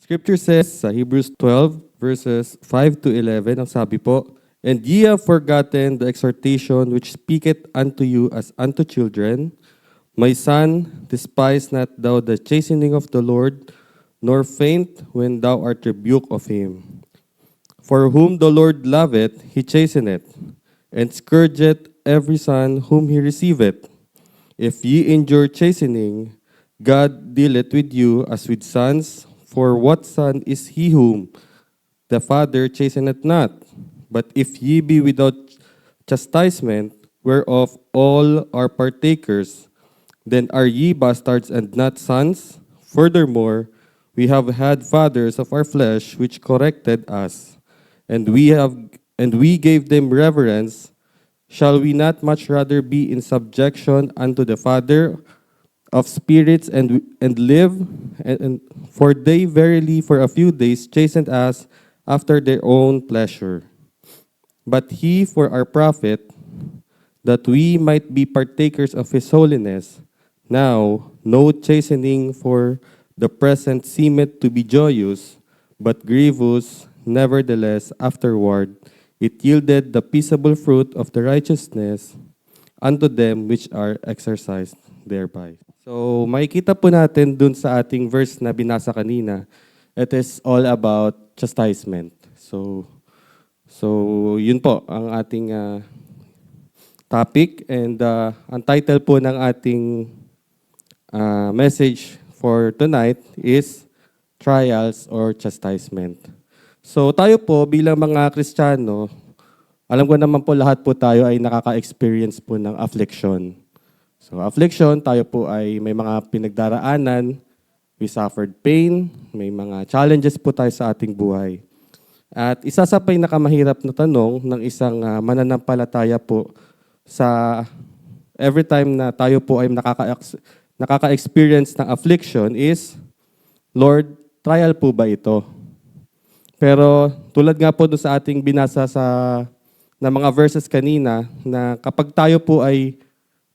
Scripture says sa Hebrews 12 verses 5 to 11, ang sabi po, "And ye have forgotten the exhortation which speaketh unto you as unto children. My son, despise not thou the chastening of the Lord, nor faint when thou art rebuked of him. For whom the Lord loveth, he chasteneth, and scourgeth every son whom he receiveth. If ye endure chastening, God dealeth with you as with sons. For what son is he whom the Father chasteneth not? But if ye be without chastisement, whereof all are partakers, then are ye bastards and not sons? Furthermore, we have had fathers of our flesh which corrected us, and we gave them reverence. Shall we not much rather be in subjection unto the Father of spirits and live? For they verily for a few days chastened us after their own pleasure. But he for our profit, that we might be partakers of his holiness. Now, no chastening for the present seemeth to be joyous, but grievous. Nevertheless, afterward, it yielded the peaceable fruit of the righteousness unto them which are exercised thereby." So, makikita po natin dun sa ating verse na binasa kanina, it is all about chastisement. So yun po ang ating topic, and ang title po ng ating message for tonight is Trials or Chastisement. So tayo po bilang mga Kristiyano, alam ko naman po lahat po tayo ay nakaka-experience po ng affliction. So affliction, tayo po ay may mga pinagdaraanan, we suffered pain, may mga challenges po tayo sa ating buhay. At isa sa pinakamahirap na tanong ng isang mananampalataya po sa every time na tayo po ay nakaka-experience ng affliction is, Lord, trial po ba ito? Pero tulad nga po doon sa ating binasa na mga verses kanina, na kapag tayo po ay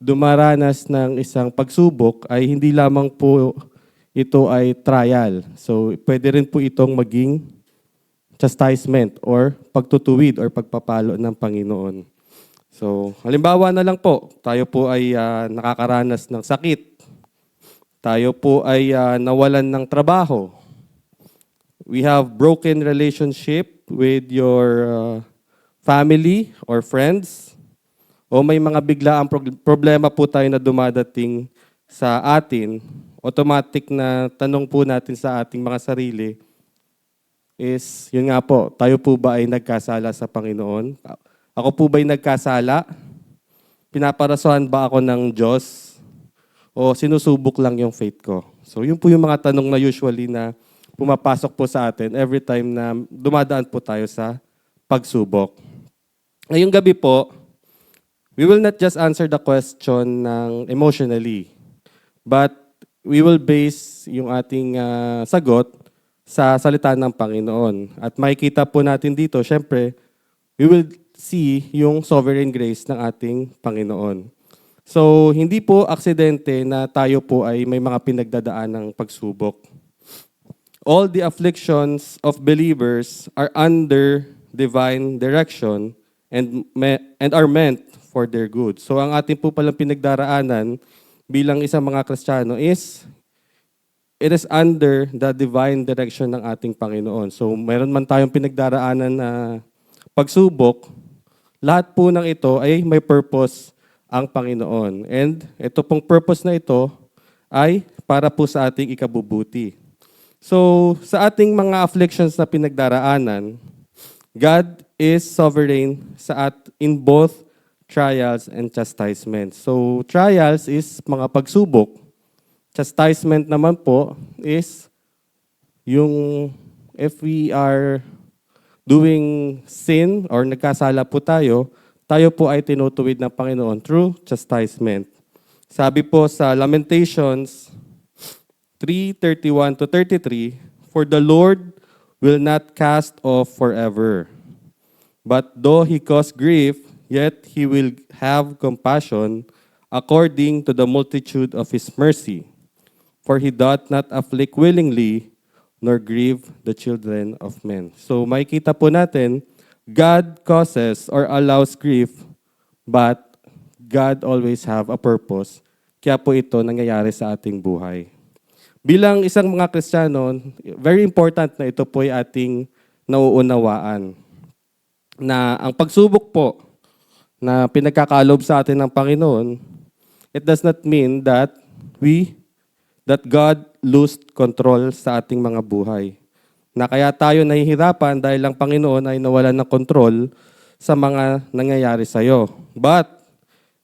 dumaranas ng isang pagsubok, ay hindi lamang po ito ay trial. So pwede rin po itong maging chastisement or pagtutuwid or pagpapalo ng Panginoon. So halimbawa na lang po, tayo po ay nakakaranas ng sakit. Tayo po ay nawalan ng trabaho. We have broken relationship with your family or friends. O may mga biglaang problema po tayo na dumadating sa atin. Automatic na tanong po natin sa ating mga sarili is, yun nga po, tayo po ba ay nagkasala sa Panginoon? Ako po ba ay nagkasala? Pinaparasuhan ba ako ng Diyos? O sinusubok lang yung faith ko? So yun po yung mga tanong na usually na pumapasok po sa atin every time na dumadaan po tayo sa pagsubok. Ngayong gabi po, we will not just answer the question ng emotionally, but we will base yung ating sagot sa salita ng Panginoon. At makikita po natin dito, syempre, we will see yung sovereign grace ng ating Panginoon. So, hindi po aksidente na tayo po ay may mga pinagdadaan ng pagsubok. All the afflictions of believers are under divine direction and are meant for their good. So ang ating po palang pinagdaraanan bilang isang mga Kristiyano is, it is under the divine direction ng ating Panginoon. So mayroon man tayong pinagdaraanan na pagsubok, lahat po ng ito ay may purpose ang Panginoon. And ito pong purpose na ito ay para po sa ating ikabubuti. So sa ating mga afflictions na pinagdaraanan, God is sovereign in both trials and chastisement. So trials is mga pagsubok. Chastisement naman po is yung if we are doing sin or nagkasala po tayo po ay tinutuwid ng Panginoon through chastisement. Sabi po sa Lamentations 3:31-33, "For the Lord will not cast off forever, but though he cause grief, yet he will have compassion according to the multitude of his mercy. For he doth not afflict willingly, nor grieve the children of men. So makikita po natin, God causes or allows grief, but God always have a purpose. Kaya po ito nangyayari sa ating buhay. Bilang isang mga Kristiyano, very important na ito po ay ating nauunawaan. Na ang pagsubok po na pinagkakalob sa atin ng Panginoon, it does not mean that God lost control sa ating mga buhay. Na kaya tayo nahihirapan dahil ang Panginoon ay nawalan ng control sa mga nangyayari sa iyo. But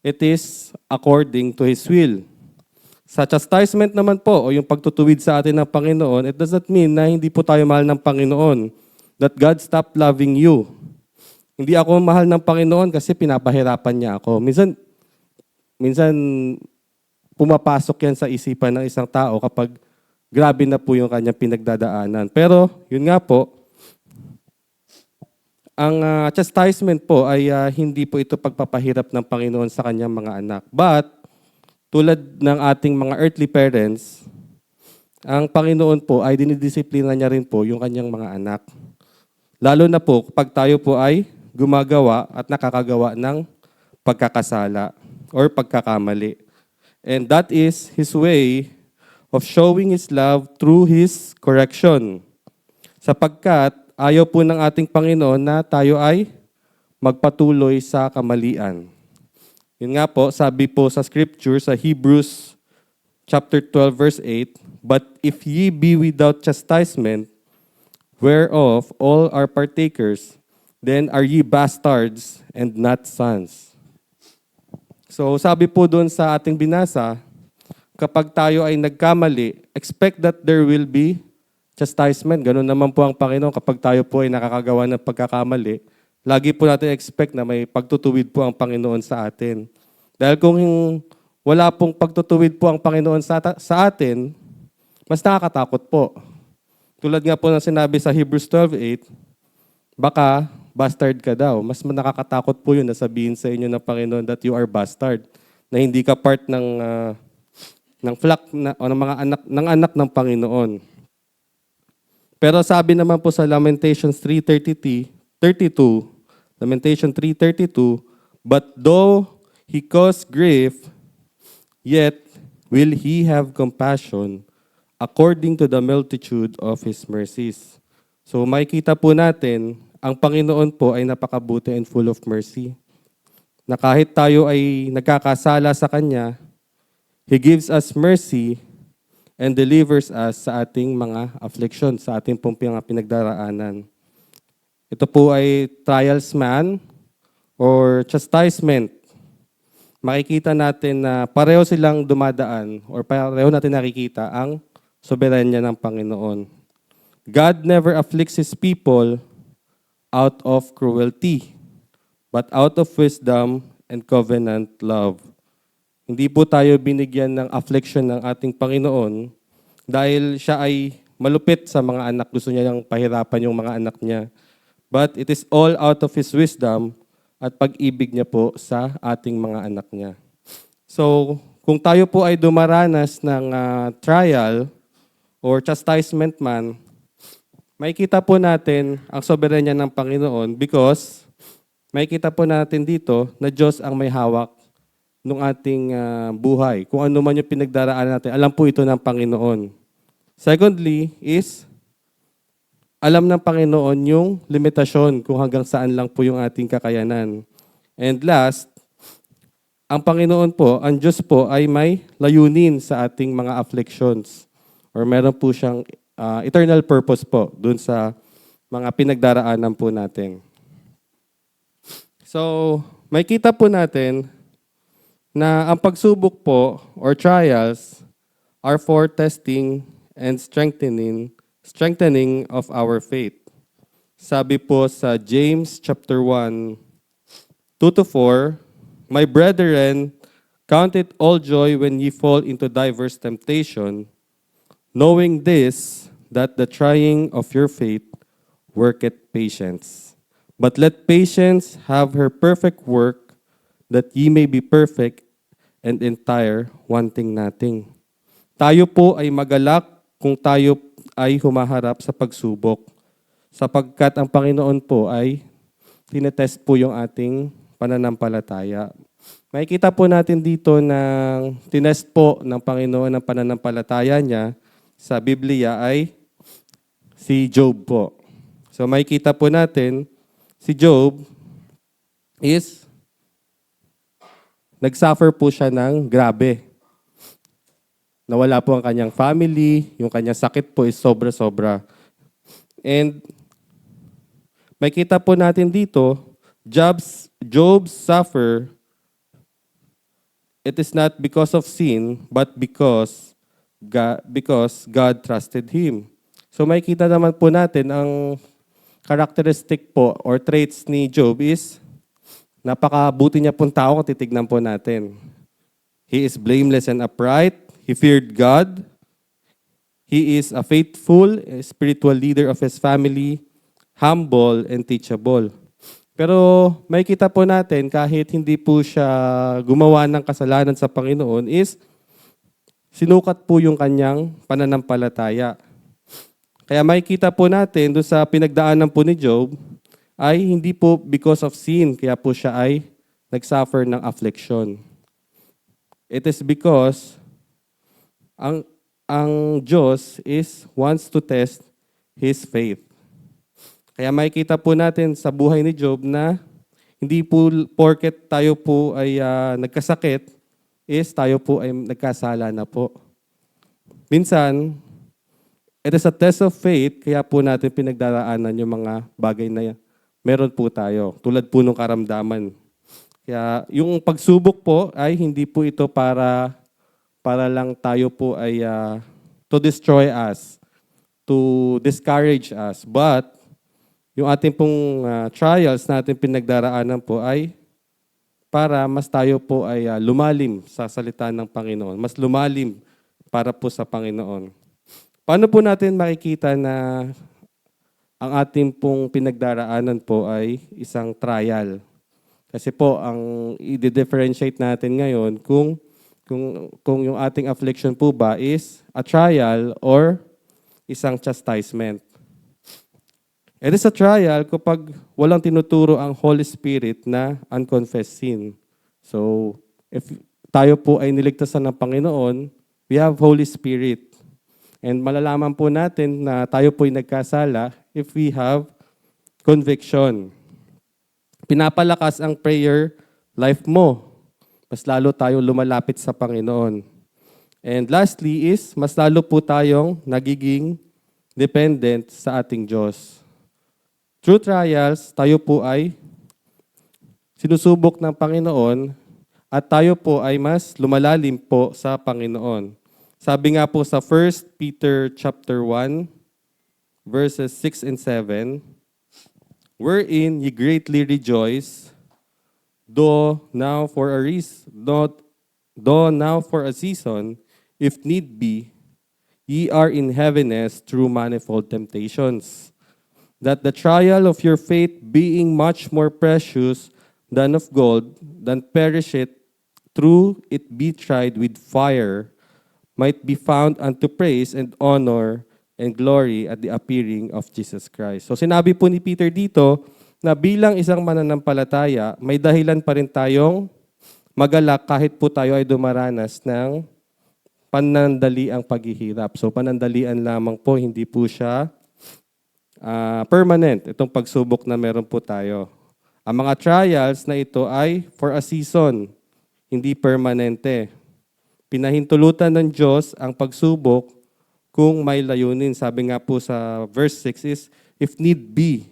it is according to His will. Sa chastisement naman po, o yung pagtutuwid sa atin ng Panginoon, it does not mean na hindi po tayo mahal ng Panginoon. That God stopped loving you. Hindi ako mahal ng Panginoon kasi pinapahirapan niya ako. Minsan pumapasok yan sa isipan ng isang tao kapag grabe na po yung kanyang pinagdadaanan. Pero, yun nga po, ang chastisement po ay hindi po ito pagpapahirap ng Panginoon sa kanyang mga anak. But, tulad ng ating mga earthly parents, ang Panginoon po ay dinidisiplina niya rin po yung kanyang mga anak. Lalo na po kapag tayo po ay gumagawa at nakakagawa ng pagkakasala or pagkakamali. And that is His way of showing His love through His correction. Sapagkat ayaw po ng ating Panginoon na tayo ay magpatuloy sa kamalian. Yun nga po, sabi po sa scripture sa Hebrews chapter 12 verse 8, "But if ye be without chastisement, whereof all are partakers, then are ye bastards and not sons." So sabi po doon sa ating binasa, kapag tayo ay nagkamali, expect that there will be chastisement. Ganun naman po ang Panginoon kapag tayo po ay nakakagawa ng pagkakamali. Lagi po natin expect na may pagtutuwid po ang Panginoon sa atin. Dahil kung wala pong pagtutuwid po ang Panginoon sa atin, mas nakakatakot po. Tulad nga po ng sinabi sa Hebrews 12:8, baka bastard ka daw. Mas nakakatakot po yun na sabihin sa inyo ng Panginoon that you are bastard, na hindi ka part ng flock o ng mga anak ng Panginoon. Pero sabi naman po sa Lamentations 3:32, Lamentation 3:32, "But though he cause grief, yet will he have compassion according to the multitude of his mercies." So makikita po natin, ang Panginoon po ay napakabuti and full of mercy. Na kahit tayo ay nagkakasala sa Kanya, He gives us mercy and delivers us sa ating mga affliction, sa ating pong pinagdaraanan. Ito po ay trials man or chastisement. Makikita natin na pareho silang dumadaan or pareho natin nakikita ang soberanya ng Panginoon. God never afflicts His people out of cruelty, but out of wisdom and covenant love. Hindi po tayo binigyan ng affliction ng ating Panginoon dahil siya ay malupit sa mga anak. Gusto niya yung pahirapan yung mga anak niya. But it is all out of His wisdom at pag-ibig niya po sa ating mga anak niya. So, kung tayo po ay dumaranas ng trial or chastisement man, makikita po natin ang soberanya ng Panginoon because makikita po natin dito na Diyos ang may hawak ng ating buhay. Kung ano man yung pinagdaraanan natin, alam po ito ng Panginoon. Secondly is, alam ng Panginoon yung limitasyon kung hanggang saan lang po yung ating kakayanan. And last, ang Panginoon po, ang Diyos po ay may layunin sa ating mga afflictions or meron po siyang eternal purpose po dun sa mga pinagdaraanan po natin. So, may kita po natin na ang pagsubok po or trials are for testing and strengthening of our faith. Sabi po sa James chapter 1, 2-4, "My brethren, count it all joy when ye fall into diverse temptation, knowing this, that the trying of your faith worketh patience. But let patience have her perfect work, that ye may be perfect and entire, wanting nothing." Tayo po ay magalak kung tayo ay humaharap sa pagsubok. Sapagkat ang Panginoon po ay tinetest po yung ating pananampalataya. Makikita po natin dito ng tinest po ng Panginoon ang pananampalataya niya sa Biblia ay si Job po. So makikita po natin, si Job is nagsuffer po siya ng grabe. Nawala po ang kanyang family, yung kanyang sakit po is sobra-sobra. And makita po natin dito, Job's suffer, it is not because of sin, but because God trusted him. So makikita naman po natin ang characteristic po or traits ni Job is napakabuti niya pong tao kung titignan po natin. He is blameless and upright. He feared God. He is a faithful spiritual leader of his family, humble and teachable. Pero makikita po natin kahit hindi po siya gumawa ng kasalanan sa Panginoon is sinukat po yung kanyang pananampalataya. Kaya makikita po natin doon sa pinagdaanan po ni Job ay hindi po because of sin kaya po siya ay nagsuffer ng affliction. It is because ang Diyos wants to test his faith. Kaya makikita po natin sa buhay ni Job na hindi po porket tayo po ay nagkasakit is tayo po ay nagkasala na po. Minsan, it is a test of faith kaya po natin pinagdaraanan yung mga bagay na meron po tayo. Tulad po ng karamdaman. Kaya yung pagsubok po ay hindi po ito para lang tayo po ay to destroy us, to discourage us. But yung ating pong trials na ating pinagdaraanan po ay para mas tayo po ay lumalim sa salita ng Panginoon. Mas lumalim para po sa Panginoon. Paano po natin makikita na ang ating pong pinagdaraanan po ay isang trial? Kasi po, ang i-differentiate natin ngayon kung yung ating affliction po ba is a trial or isang chastisement. It is a trial kapag walang tinuturo ang Holy Spirit na unconfessed sin. So, if tayo po ay niligtasan ng Panginoon, we have Holy Spirit. And malalaman po natin na tayo po ay nagkasala if we have conviction. Pinapalakas ang prayer life mo. Mas lalo tayong lumalapit sa Panginoon. And lastly is, mas lalo po tayong nagiging dependent sa ating Diyos. Through trials, tayo po ay sinusubok ng Panginoon at tayo po ay mas lumalalim po sa Panginoon. Sabi nga po sa 1 Peter chapter 1, verses 6 and 7, wherein ye greatly rejoice, though now for a season, if need be, ye are in heaviness through manifold temptations, that the trial of your faith being much more precious than of gold, than perisheth, through it be tried with fire, might be found unto praise and honor and glory at the appearing of Jesus Christ. So sinabi po ni Peter dito na bilang isang mananampalataya, may dahilan pa rin tayong magalak kahit po tayo ay dumaranas ng panandaliang paghihirap. So panandalian lamang po, hindi po siya permanent, itong pagsubok na meron po tayo. Ang mga trials na ito ay for a season, hindi permanente. Pinahintulutan ng Diyos ang pagsubok kung may layunin. Sabi nga po sa verse 6 is, if need be.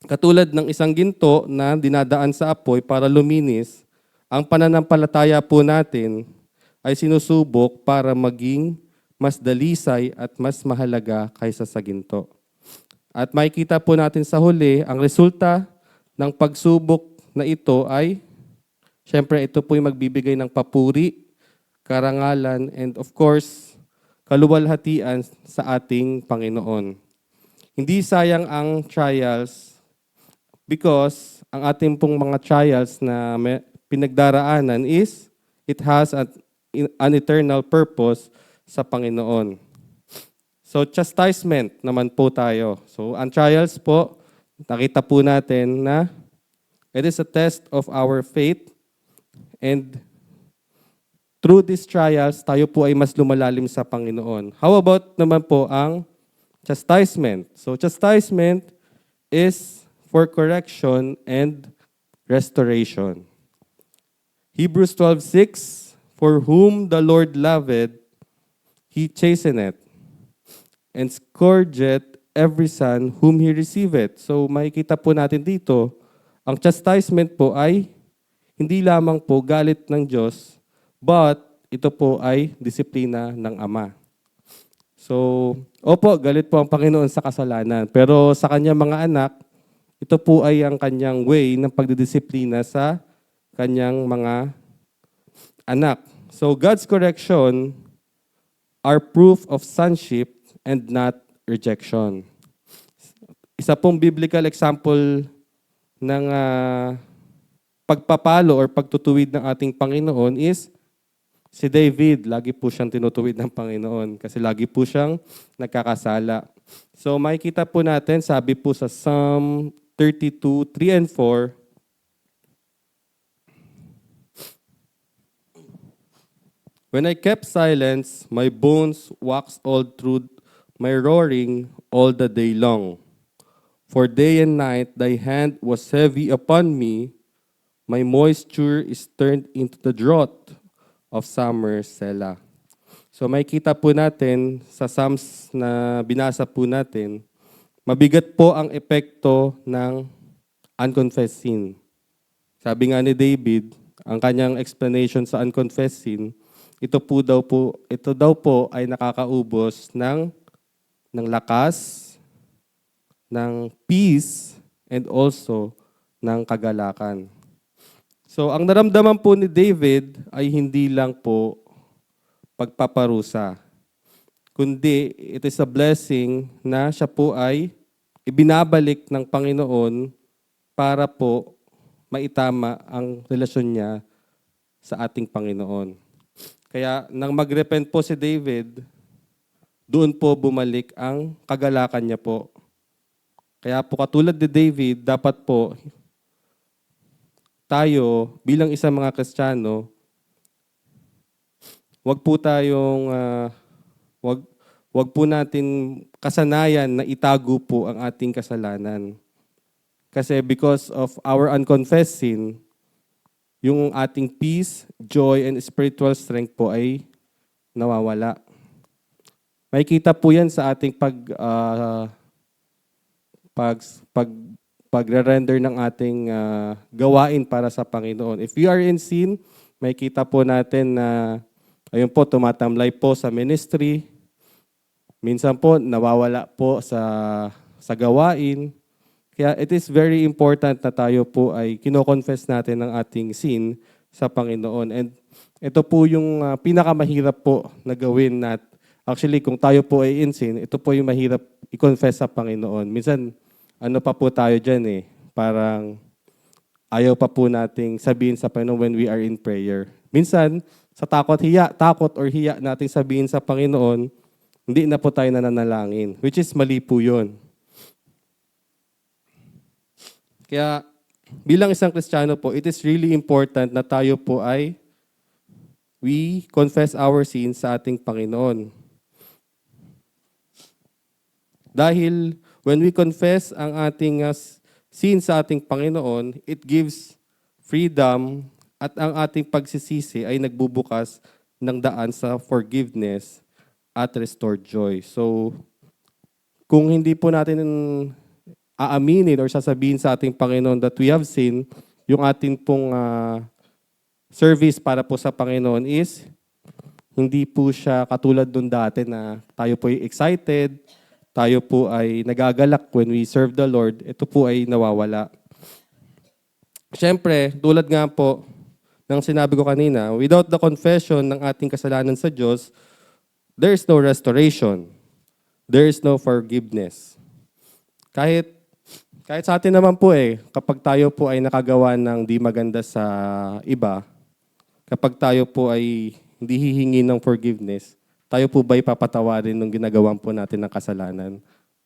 Katulad ng isang ginto na dinadaan sa apoy para luminis, ang pananampalataya po natin ay sinusubok para maging mas dalisay at mas mahalaga kaysa sa ginto. At makikita po natin sa huli, ang resulta ng pagsubok na ito ay, syempre ito po yung magbibigay ng papuri, karangalan, and of course, kaluwalhatian sa ating Panginoon. Hindi sayang ang trials because ang ating pong mga trials na pinagdaraanan is, it has an eternal purpose sa Panginoon. So chastisement naman po tayo. So ang trials po, nakita po natin na it is a test of our faith, and through these trials, tayo po ay mas lumalalim sa Panginoon. How about naman po ang chastisement? So chastisement is for correction and restoration. Hebrews 12:6, for whom the Lord loveth, He chasteneth, and scourgeth every son whom He receiveth. So makikita po natin dito, ang chastisement po ay hindi lamang po galit ng Diyos, but ito po ay disiplina ng Ama. So, opo, galit po ang Panginoon sa kasalanan. Pero sa kanyang mga anak, ito po ay ang kanyang way ng pagdidisiplina sa kanyang mga anak. So God's correction are proof of sonship and not rejection. Isa pong biblical example ng pagpapalo or pagtutuwid ng ating Panginoon is si David. Lagi po siyang tinutuwid ng Panginoon kasi lagi po siyang nagkakasala. So makikita po natin, sabi po sa Psalm 32:3 and 4, when I kept silence, my bones waxed old through my roaring all the day long. For day and night thy hand was heavy upon me, my moisture is turned into the drought of summer, Selah. So makikita po natin sa Psalms na binasa po natin, mabigat po ang epekto ng unconfessed sin. Sabi nga ni David, ang kanyang explanation sa unconfessed sin, ito daw po ay nakakaubos ng lakas, ng peace, and also ng kagalakan. So ang naramdaman po ni David ay hindi lang po pagpaparusa, kundi it is a blessing na siya po ay ibinabalik ng Panginoon para po maitama ang relasyon niya sa ating Panginoon. Kaya nang mag-repent po si David, doon po bumalik ang kagalakan niya po. Kaya po katulad ni David, dapat po tayo bilang isang mga Kristiyano, wag po natin kasanayan na itago po ang ating kasalanan. Kasi because of our unconfessed sin, yung ating peace, joy, and spiritual strength po ay nawawala. Makikita po yan sa ating pagre-render ng ating gawain para sa Panginoon. If we are in sin, makikita po natin na ayun po, tumatamlay po sa ministry. Minsan po, nawawala po sa gawain. Kaya it is very important na tayo po ay kino-confess natin ang ating sin sa Panginoon. And ito po yung pinakamahirap po na gawin actually, kung tayo po ay in sin, ito po yung mahirap i-confess sa Panginoon. Minsan, ano pa po tayo dyan parang ayaw pa po nating sabihin sa Panginoon when we are in prayer. Minsan, sa takot or hiya nating sabihin sa Panginoon, hindi na po tayo nananalangin, which is mali po yun. Kaya bilang isang Kristiyano po, it is really important na tayo po ay we confess our sins sa ating Panginoon. Dahil when we confess ang ating sins sa ating Panginoon, it gives freedom at ang ating pagsisisi ay nagbubukas ng daan sa forgiveness at restored joy. So, kung hindi po natin aaminin or sasabihin sa ating Panginoon that we have sinned, yung ating pong service para po sa Panginoon is hindi po siya katulad nung dati na tayo po ay excited, tayo po ay nagagalak when we serve the Lord. Ito po ay nawawala. Siyempre, tulad nga po ng sinabi ko kanina, without the confession ng ating kasalanan sa Diyos, there is no restoration. There is no forgiveness. Kahit sa atin naman po kapag tayo po ay nakagawa ng di maganda sa iba, kapag tayo po ay hindi hihingi ng forgiveness, tayo po ba'y papatawarin nung ginagawan po natin ng kasalanan?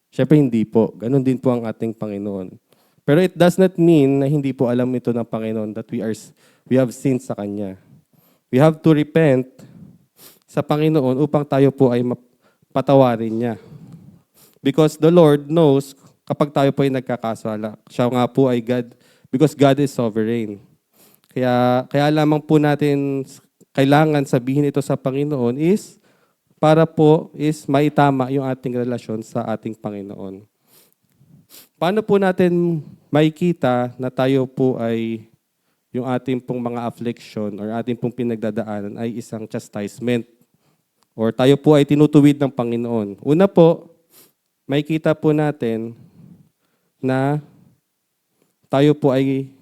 Siyempre hindi po. Ganon din po ang ating Panginoon. Pero it does not mean na hindi po alam ito ng Panginoon that we have sinned sa Kanya. We have to repent sa Panginoon upang tayo po ay patawarin niya. Because the Lord knows kapag tayo po ay nagkakasala. Siya nga po ay God, because God is sovereign. Kaya lamang po natin kailangan sabihin ito sa Panginoon is para po is maitama yung ating relasyon sa ating Panginoon. Paano po natin makikita na tayo po ay yung ating pong mga affliction or ating pong pinagdadaanan ay isang chastisement or tayo po ay tinutuwid ng Panginoon? Una po, makikita po natin na tayo po ay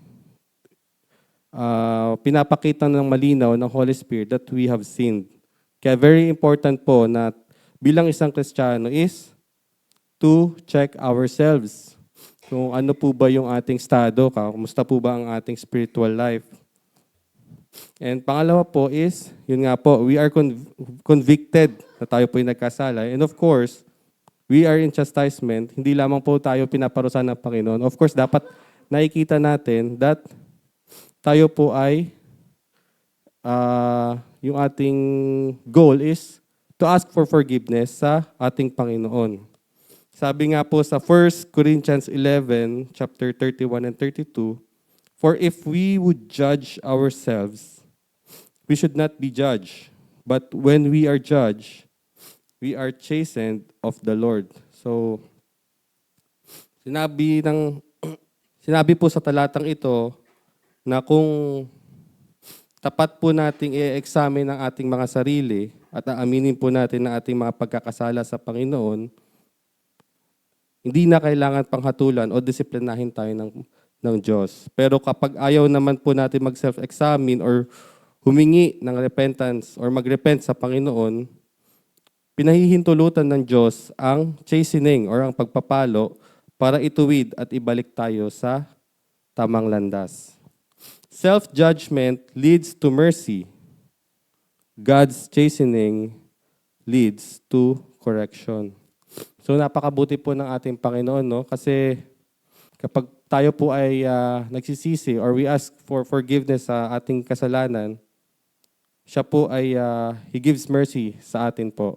pinapakita ng malinaw ng Holy Spirit that we have sinned. Kaya very important po na bilang isang Kristiyano is to check ourselves. Kung ano po ba yung ating estado, kumusta po ba ang ating spiritual life. And pangalawa po is, yun nga po, we are convicted na tayo po yung nagkasala. And of course, we are in chastisement. Hindi lamang po tayo pinaparusahan ng Panginoon. Of course, dapat nakikita natin that tayo po ay yung ating goal is to ask for forgiveness sa ating Panginoon. Sabi nga po sa 1 Corinthians 11, chapter 31 and 32, "For if we would judge ourselves, we should not be judged. But when we are judged, we are chastened of the Lord." So, sinabi po sa talatang ito na kung tapat po nating i-examine ang ating mga sarili at aaminin po natin na ating mga pagkakasala sa Panginoon, hindi na kailangan panghatulan o disiplinahin tayo ng Diyos. Pero kapag ayaw naman po natin mag-self-examine or humingi ng repentance or mag-repent sa Panginoon, pinahihintulutan ng Diyos ang chastening or ang pagpapalo para ituwid at ibalik tayo sa tamang landas. Self-judgment leads to mercy. God's chastening leads to correction. So napakabuti po ng ating Panginoon, no? Kasi kapag tayo po ay nagsisisi or we ask for forgiveness sa ating kasalanan, siya po ay He gives mercy sa atin po.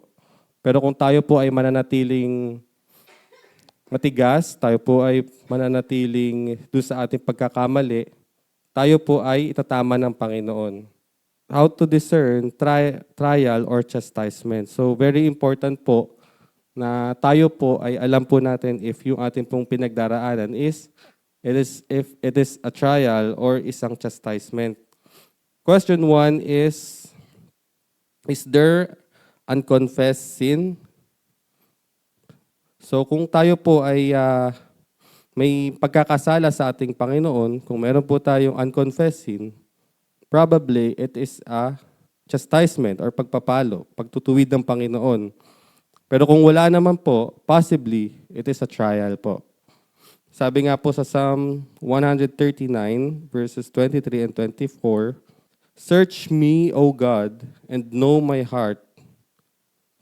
Pero kung tayo po ay mananatiling matigas, tayo po ay mananatiling doon sa ating pagkakamali, tayo po ay itatama ng Panginoon. How to discern trial or chastisement. So very important po na tayo po ay alam po natin if yung ating pong pinagdaraanan if it is a trial or isang chastisement. Question 1 is there unconfessed sin? So kung tayo po ay may pagkakasala sa ating Panginoon, kung meron po tayong unconfessed sin, probably it is a chastisement or pagpapalo, pagtutuwid ng Panginoon. Pero kung wala naman po, possibly it is a trial po. Sabi nga po sa Psalm 139 verses 23 and 24, "Search me, O God, and know my heart.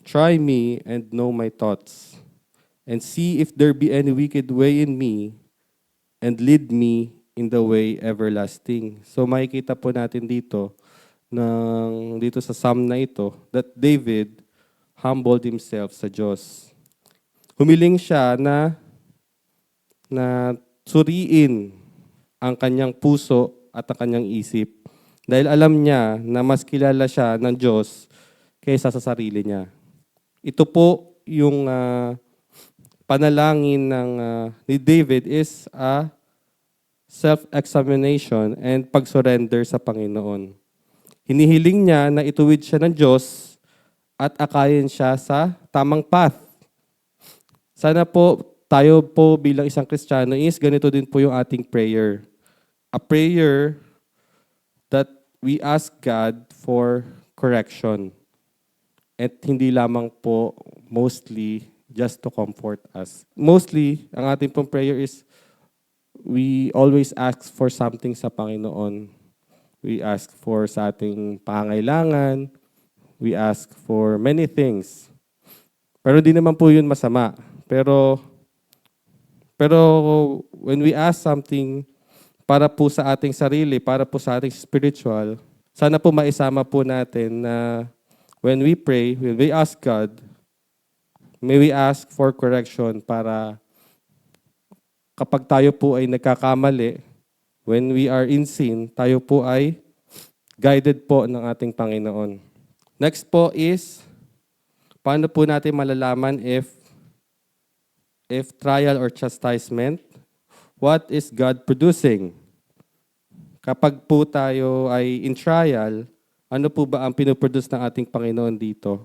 Try me and know my thoughts. And see if there be any wicked way in me, and lead me in the way everlasting." So makikita po natin dito sa Psalm na ito that David humbled himself sa Diyos. Humiling siya na suriin ang kanyang puso at ang kanyang isip dahil alam niya na mas kilala siya ng Diyos kaysa sa sarili niya. Ito po yung panalangin ni David is a self-examination and pag-surrender sa Panginoon. Hinihiling niya na ituwid siya ng Diyos at akayin siya sa tamang path. Sana po tayo po bilang isang Kristiyano is ganito din po yung ating prayer. A prayer that we ask God for correction. At hindi lamang po mostly just to comfort us. Mostly, ang ating pong prayer is we always ask for something sa Panginoon. We ask for sa ating pangangailangan. We ask for many things. Pero di naman po yun masama. Pero when we ask something para po sa ating sarili, para po sa ating spiritual, sana po maisama po natin na when we pray, when we ask God, may we ask for correction para kapag tayo po ay nagkakamali, when we are in sin, tayo po ay guided po ng ating Panginoon. Next po is, paano po natin malalaman if trial or chastisement, what is God producing? Kapag po tayo ay in trial, ano po ba ang pinoproduce ng ating Panginoon dito?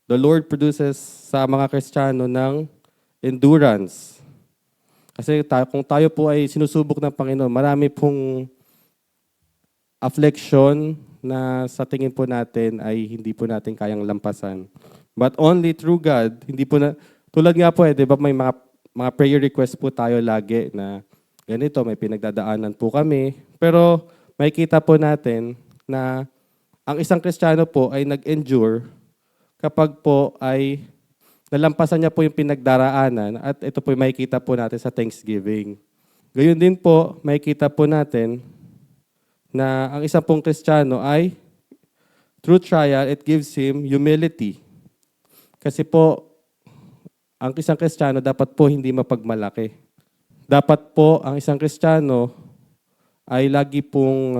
The Lord produces sa mga Kristiyano ng endurance. Kasi kung tayo po ay sinusubok ng Panginoon, marami pong affliction na sa tingin po natin ay hindi po natin kayang lampasan. But only through God, hindi po na, tulad nga po di ba may mga prayer request po tayo lagi na ganito, may pinagdadaanan po kami. Pero may kita po natin na ang isang Kristiyano po ay nag-endure kapag po ay nalampasan niya po yung pinagdaraanan at ito po may kita po natin sa Thanksgiving. Gayon din po, may kita po natin na ang isang pong Kristiyano ay through trial, it gives him humility. Kasi po, ang isang Kristiyano dapat po hindi mapagmalaki. Dapat po ang isang Kristiyano ay lagi pong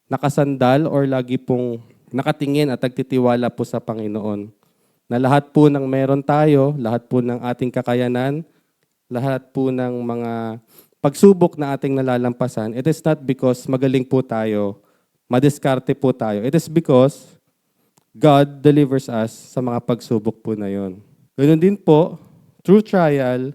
nakasandal or lagi pong nakatingin at nagtitiwala po sa Panginoon. Na lahat po ng meron tayo, lahat po ng ating kakayanan, lahat po ng mga pagsubok na ating nalalampasan, it is not because magaling po tayo, madiskarte po tayo. It is because God delivers us sa mga pagsubok po na yon. Ganoon din po, through trial,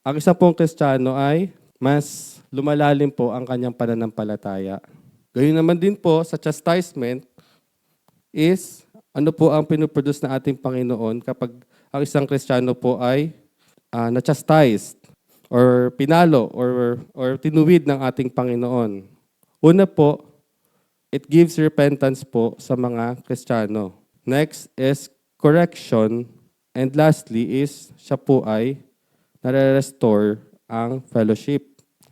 ang isang pong Kristiyano ay mas lumalalim po ang kanyang pananampalataya. Ganoon naman din po sa chastisement is ano po ang pinoproduce na ating Panginoon kapag ang isang Kristiyano po ay na-chastised or pinalo or tinuwid ng ating Panginoon. Una po, it gives repentance po sa mga Kristiyano. Next is correction. And lastly is siya po ay nare-restore ang fellowship.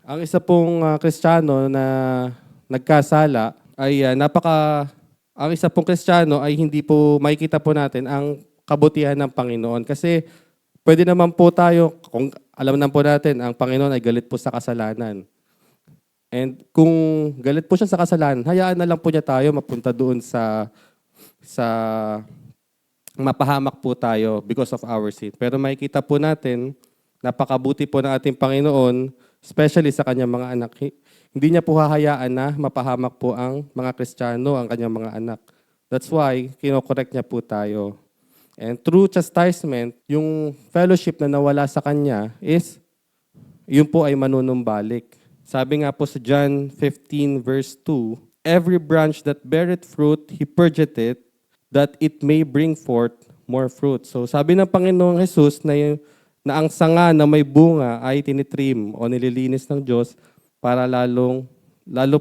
Ang isa pong Kristiyano na nagkasala ay ang isa pong Kristiyano ay hindi po makikita po natin ang kabutihan ng Panginoon. Kasi pwede naman po tayo, kung alam naman po natin, ang Panginoon ay galit po sa kasalanan. And kung galit po siya sa kasalanan, hayaan na lang po niya tayo mapunta doon sa mapahamak po tayo because of our sin. Pero makikita po natin, napakabuti po ng ating Panginoon, especially sa kanyang mga anak. Hindi niya po hahayaan na mapahamak po ang mga Kristiyano, ang kanyang mga anak. That's why, kinokorek niya po tayo. And through chastisement, yung fellowship na nawala sa kanya is, yun po ay manunumbalik. Sabi nga po sa John 15 verse 2, every branch that beareth fruit, He purgeth it, that it may bring forth more fruit. So sabi ng Panginoong Jesus na ang sanga na may bunga ay tinitrim o nililinis ng Diyos para lalo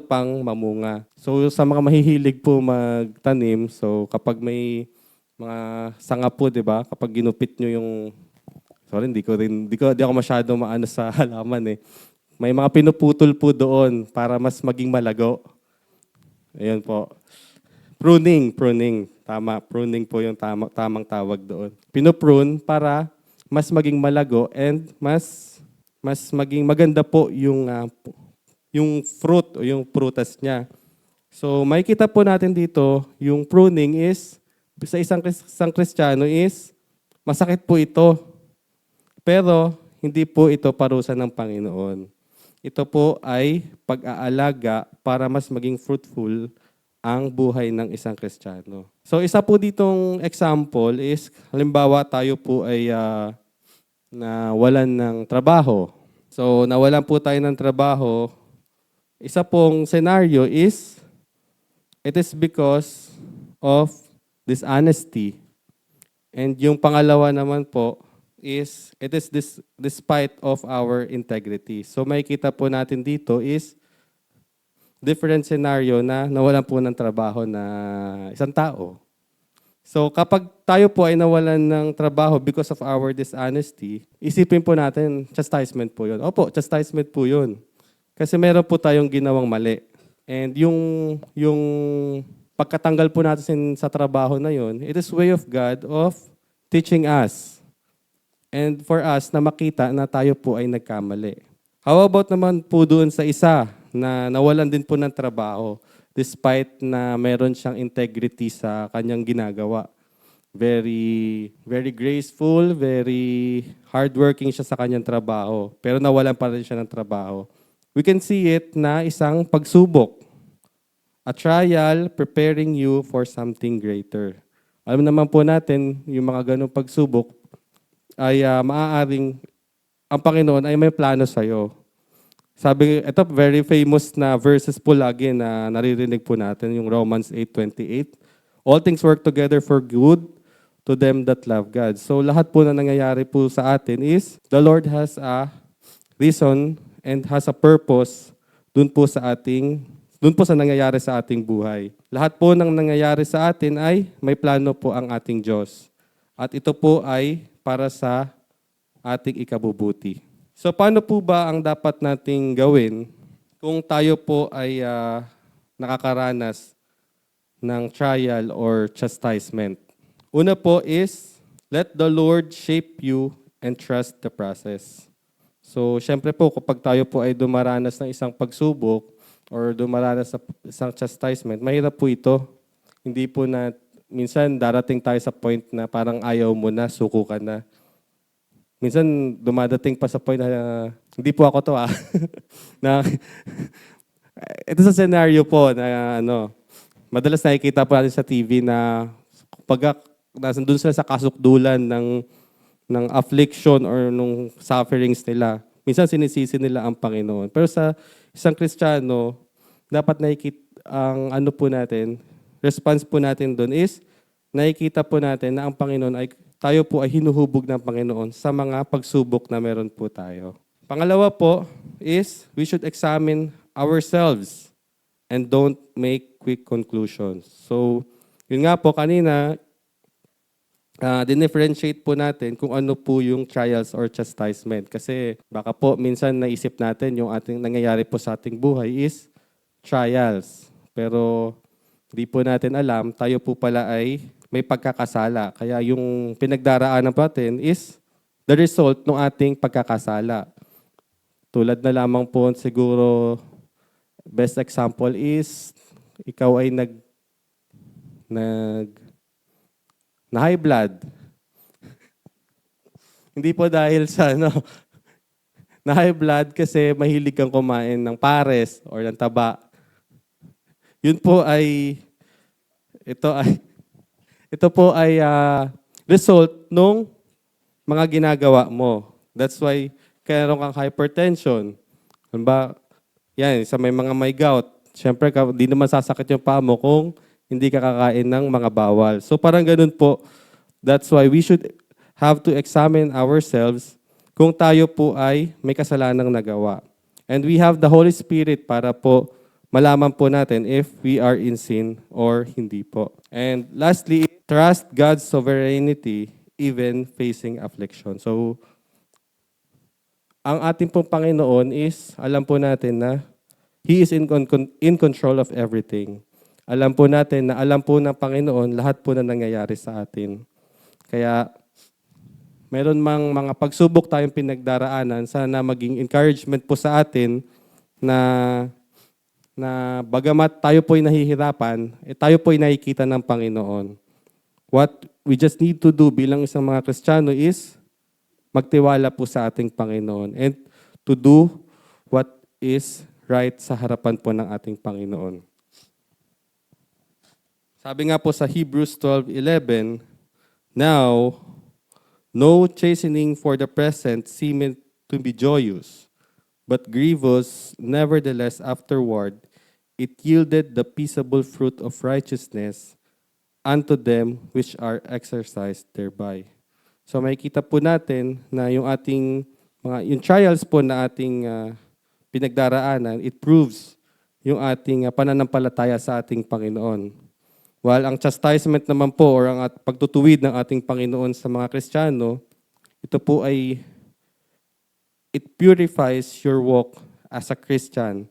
pang mamunga. So sa mga mahihilig po magtanim, so kapag may mga sanga po, 'di ba? Kapag ginupit nyo yung hindi ako masyado maano sa halaman eh. May mga pinuputol po doon para mas maging malago. Ayun po. Pruning. Tama, pruning po yung tamang tawag doon. Pinuprune para mas maging malago and mas maging maganda po yung fruit o yung prutas niya. So makikita po natin dito, yung pruning is, sa isang Kristiyano is, masakit po ito. Pero hindi po ito parusa ng Panginoon. Ito po ay pag-aalaga para mas maging fruitful ang buhay ng isang Kristiyano. So isa po ditong example is, halimbawa tayo po ay nawalan ng trabaho. So nawalan po tayo ng trabaho. Isa pong scenario is, it is because of dishonesty. And yung pangalawa naman po is, it is despite of our integrity. So makikita po natin dito is, different scenario na nawalan po ng trabaho na isang tao. So kapag tayo po ay nawalan ng trabaho because of our dishonesty, isipin po natin, chastisement po yun. Opo, chastisement po yun. Kasi meron po tayong ginawang mali. And yung pagkatanggal po natin sa trabaho na yun, it is way of God of teaching us. And for us na makita na tayo po ay nagkamali. How about naman po doon sa isa na nawalan din po ng trabaho despite na meron siyang integrity sa kanyang ginagawa. Very graceful, very hardworking siya sa kanyang trabaho, pero nawalan pa rin siya ng trabaho. We can see it na isang pagsubok. A trial preparing you for something greater. Alam naman po natin, yung mga ganong pagsubok ay maaaring ang Panginoon ay may plano sa'yo. Sabi, ito very famous na verses po lagi na naririnig po natin, yung Romans 8:28. All things work together for good to them that love God. So lahat po na nangyayari po sa atin is the Lord has a reason and has a purpose dun po sa nangyayari sa ating buhay. Lahat po ng nangyayari sa atin ay may plano po ang ating Diyos. At ito po ay para sa ating ikabubuti. So paano po ba ang dapat nating gawin kung tayo po ay nakakaranas ng trial or chastisement? Una po is, let the Lord shape you and trust the process. So, syempre po, kapag tayo po ay dumaranas ng isang pagsubok or dumaranas sa isang chastisement, mahirap po ito. Hindi po na, minsan darating tayo sa point na parang ayaw mo na, suko ka na. Minsan dumadating pa sa point na, hindi po ako to na, ito sa scenario po na madalas nakikita po natin sa TV na pag nandun sila sa kasukdulan ng affliction or nung sufferings nila. Minsan sinisisi nila ang Panginoon. Pero sa isang Kristiyano, dapat nakikita ang po natin, response po natin doon is, nakikita po natin na ang Panginoon ay, tayo po ay hinuhubog ng Panginoon sa mga pagsubok na meron po tayo. Pangalawa po is, we should examine ourselves and don't make quick conclusions. So, yun nga po kanina, dinifferentiate po natin kung ano po yung trials or chastisement. Kasi baka po minsan naisip natin yung ating nangyayari po sa ating buhay is trials. Pero di po natin alam, tayo po pala ay may pagkakasala. Kaya yung pinagdaraanan natin is the result ng ating pagkakasala. Tulad na lamang po siguro, best example is ikaw ay na high blood. Hindi po dahil sa na high blood kasi mahilig kang kumain ng pares or ng taba. Yun po ay ito po ay result nung mga ginagawa mo. That's why kaya meron kang hypertension. Diba? Yan, sa may gout. Siyempre, di naman sasakit yung paa mo kung hindi ka kakain ng mga bawal. So parang ganun po. That's why we should have to examine ourselves kung tayo po ay may kasalanang nagawa. And we have the Holy Spirit para po malaman po natin if we are in sin or hindi po. And lastly, trust God's sovereignty even facing affliction. So, ang ating pong Panginoon is, alam po natin na He is in control of everything. Alam po natin na alam po ng Panginoon lahat po na nangyayari sa atin. Kaya meron mang mga pagsubok tayong pinagdaraanan, sana maging encouragement po sa atin na bagamat tayo po ay nahihirapan, tayo po ay nakikita ng Panginoon. What we just need to do bilang isang mga Kristiyano is magtiwala po sa ating Panginoon and to do what is right sa harapan po ng ating Panginoon. Sabi nga po sa Hebrews 12:11, now, no chastening for the present seemeth to be joyous, but grievous, nevertheless afterward, it yielded the peaceable fruit of righteousness unto them which are exercised thereby. So makikita po natin na yung ating yung trials po na ating pinagdaraanan, it proves yung ating pananampalataya sa ating Panginoon. While ang chastisement naman po or ang pagtutuwid ng ating Panginoon sa mga Kristiyano, ito po ay it purifies your walk as a Christian.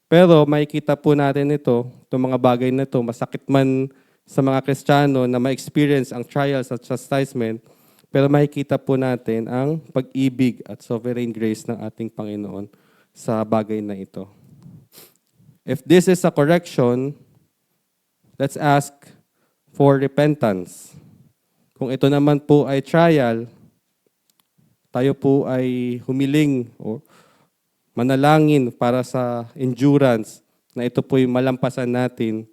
Pero makikita po natin itong mga bagay na ito, masakit man sa mga Kristiyano na ma-experience ang trials at chastisement, pero makikita po natin ang pag-ibig at sovereign grace ng ating Panginoon sa bagay na ito. If this is a correction, let's ask for repentance. Kung ito naman po ay trial, tayo po ay humiling o manalangin para sa endurance na ito po'y malampasan natin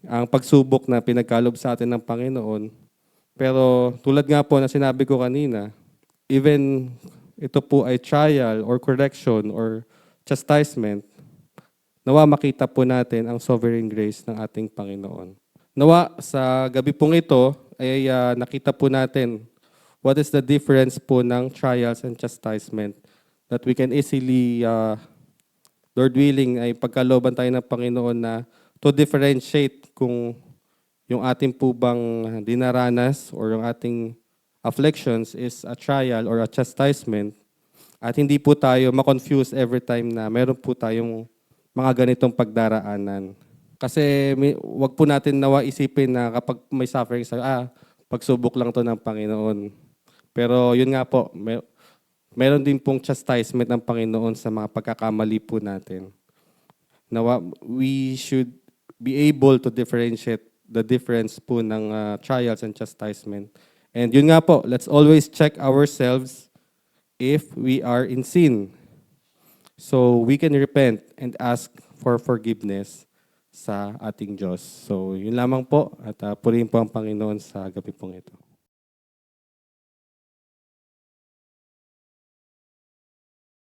ang pagsubok na pinagkalob sa atin ng Panginoon. Pero tulad nga po na sinabi ko kanina, even ito po ay trial or correction or chastisement, nawa makita po natin ang sovereign grace ng ating Panginoon. Nawa sa gabi pong ito ay nakita po natin what is the difference po ng trials and chastisement that we can easily, Lord willing, ay pagkalooban tayo ng Panginoon na to differentiate kung yung ating po bang dinaranas or yung ating afflictions is a trial or a chastisement at hindi po tayo ma-confuse every time na meron po tayong mga ganitong pagdaraanan. Kasi wag po natin nawa isipin na kapag may suffering pagsubok lang to ng Panginoon. Pero yun nga po, meron din pong chastisement ng Panginoon sa mga pagkakamali po natin. Nawa, we should be able to differentiate the difference po ng trials and chastisement. And yun nga po, let's always check ourselves if we are in sin. So we can repent and ask for forgiveness sa ating Diyos. So yun lamang po at purihin po ang Panginoon sa gabi pong ito.